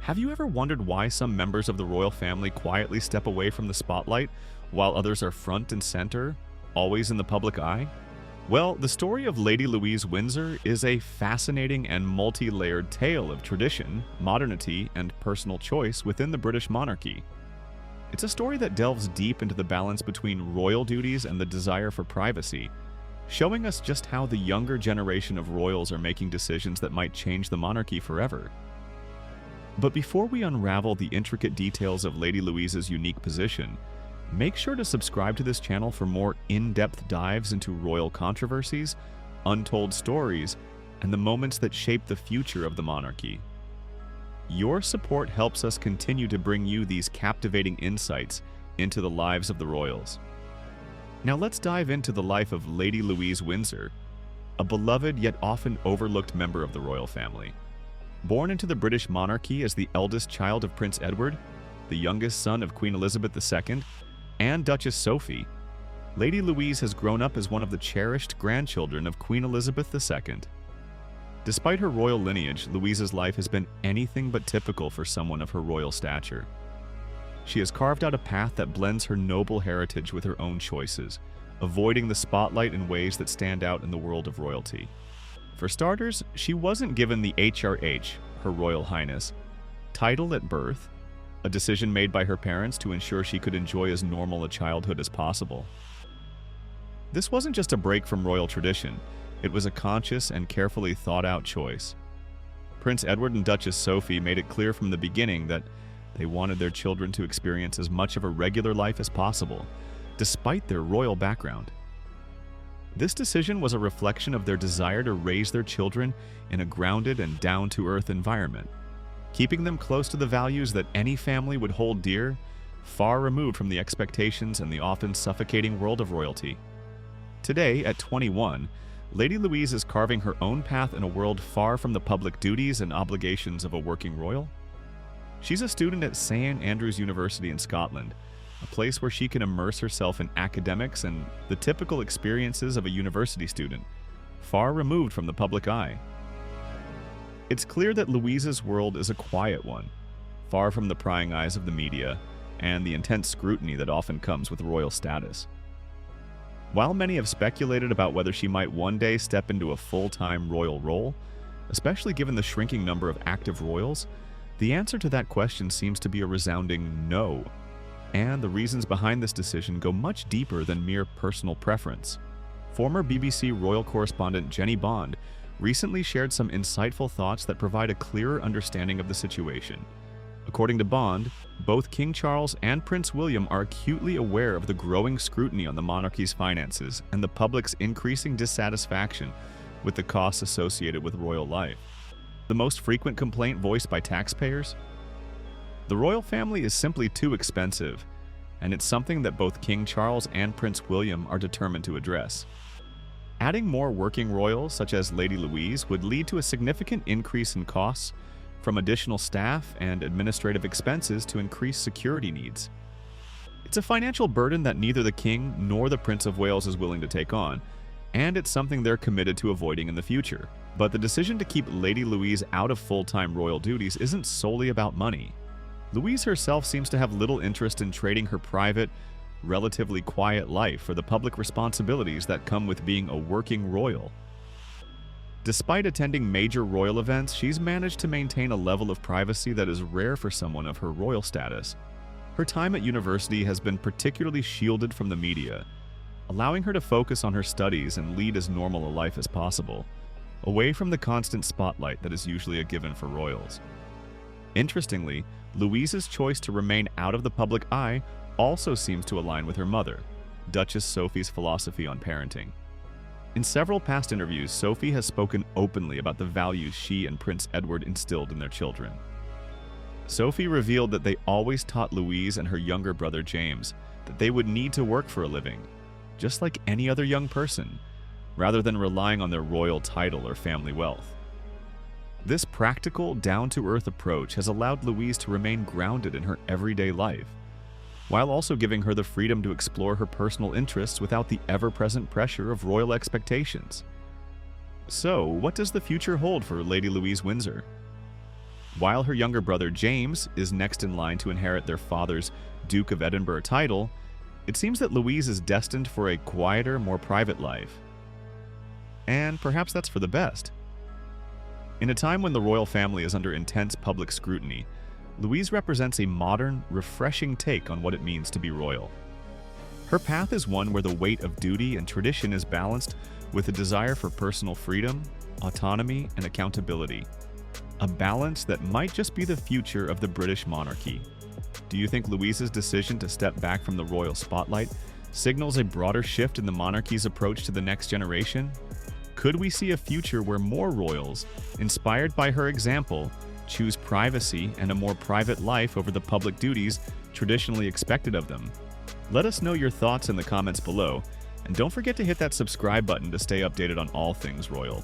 Have you ever wondered why some members of the royal family quietly step away from the spotlight while others are front and center, always in the public eye? Well, the story of Lady Louise Windsor is a fascinating and multi-layered tale of tradition, modernity, and personal choice within the British monarchy. It's a story that delves deep into the balance between royal duties and the desire for privacy, showing us just how the younger generation of royals are making decisions that might change the monarchy forever. But before we unravel the intricate details of Lady Louise's unique position, make sure to subscribe to this channel for more in-depth dives into royal controversies, untold stories, and the moments that shape the future of the monarchy. Your support helps us continue to bring you these captivating insights into the lives of the royals. Now let's dive into the life of Lady Louise Windsor, a beloved yet often overlooked member of the royal family. Born into the British monarchy as the eldest child of Prince Edward, the youngest son of Queen Elizabeth II, and Duchess Sophie, Lady Louise has grown up as one of the cherished grandchildren of Queen Elizabeth II. Despite her royal lineage, Louise's life has been anything but typical for someone of her royal stature. She has carved out a path that blends her noble heritage with her own choices, avoiding the spotlight in ways that stand out in the world of royalty. For starters, she wasn't given the HRH, Her Royal Highness, title at birth, a decision made by her parents to ensure she could enjoy as normal a childhood as possible. This wasn't just a break from royal tradition, it was a conscious and carefully thought-out choice. Prince Edward and Duchess Sophie made it clear from the beginning that they wanted their children to experience as much of a regular life as possible, despite their royal background. This decision was a reflection of their desire to raise their children in a grounded and down-to-earth environment, keeping them close to the values that any family would hold dear, far removed from the expectations and the often suffocating world of royalty. Today, at 21, Lady Louise is carving her own path in a world far from the public duties and obligations of a working royal. She's a student at St. Andrews University in Scotland, a place where she can immerse herself in academics and the typical experiences of a university student, far removed from the public eye. It's clear that Louise's world is a quiet one, far from the prying eyes of the media and the intense scrutiny that often comes with royal status. While many have speculated about whether she might one day step into a full-time royal role, especially given the shrinking number of active royals, the answer to that question seems to be a resounding no. And the reasons behind this decision go much deeper than mere personal preference. Former BBC royal correspondent Jenny Bond recently shared some insightful thoughts that provide a clearer understanding of the situation. According to Bond, both King Charles and Prince William are acutely aware of the growing scrutiny on the monarchy's finances and the public's increasing dissatisfaction with the costs associated with royal life. The most frequent complaint voiced by taxpayers? The royal family is simply too expensive, and it's something that both King Charles and Prince William are determined to address. Adding more working royals, such as Lady Louise, would lead to a significant increase in costs, from additional staff and administrative expenses to increased security needs. It's a financial burden that neither the King nor the Prince of Wales is willing to take on, and it's something they're committed to avoiding in the future. But the decision to keep Lady Louise out of full-time royal duties isn't solely about money. Louise herself seems to have little interest in trading her private, relatively quiet life for the public responsibilities that come with being a working royal. Despite attending major royal events, she's managed to maintain a level of privacy that is rare for someone of her royal status. Her time at university has been particularly shielded from the media, allowing her to focus on her studies and lead as normal a life as possible, away from the constant spotlight that is usually a given for royals. Interestingly, Louise's choice to remain out of the public eye also seems to align with her mother, Duchess Sophie's philosophy on parenting. In several past interviews, Sophie has spoken openly about the values she and Prince Edward instilled in their children. Sophie revealed that they always taught Louise and her younger brother James that they would need to work for a living, just like any other young person, rather than relying on their royal title or family wealth. This practical, down-to-earth approach has allowed Louise to remain grounded in her everyday life, while also giving her the freedom to explore her personal interests without the ever-present pressure of royal expectations. So, what does the future hold for Lady Louise Windsor? While her younger brother James is next in line to inherit their father's Duke of Edinburgh title, it seems that Louise is destined for a quieter, more private life. And perhaps that's for the best. In a time when the royal family is under intense public scrutiny, Louise represents a modern, refreshing take on what it means to be royal. Her path is one where the weight of duty and tradition is balanced with a desire for personal freedom, autonomy, and accountability. A balance that might just be the future of the British monarchy. Do you think Louise's decision to step back from the royal spotlight signals a broader shift in the monarchy's approach to the next generation? Could we see a future where more royals, inspired by her example, choose privacy and a more private life over the public duties traditionally expected of them? Let us know your thoughts in the comments below, and don't forget to hit that subscribe button to stay updated on all things royal.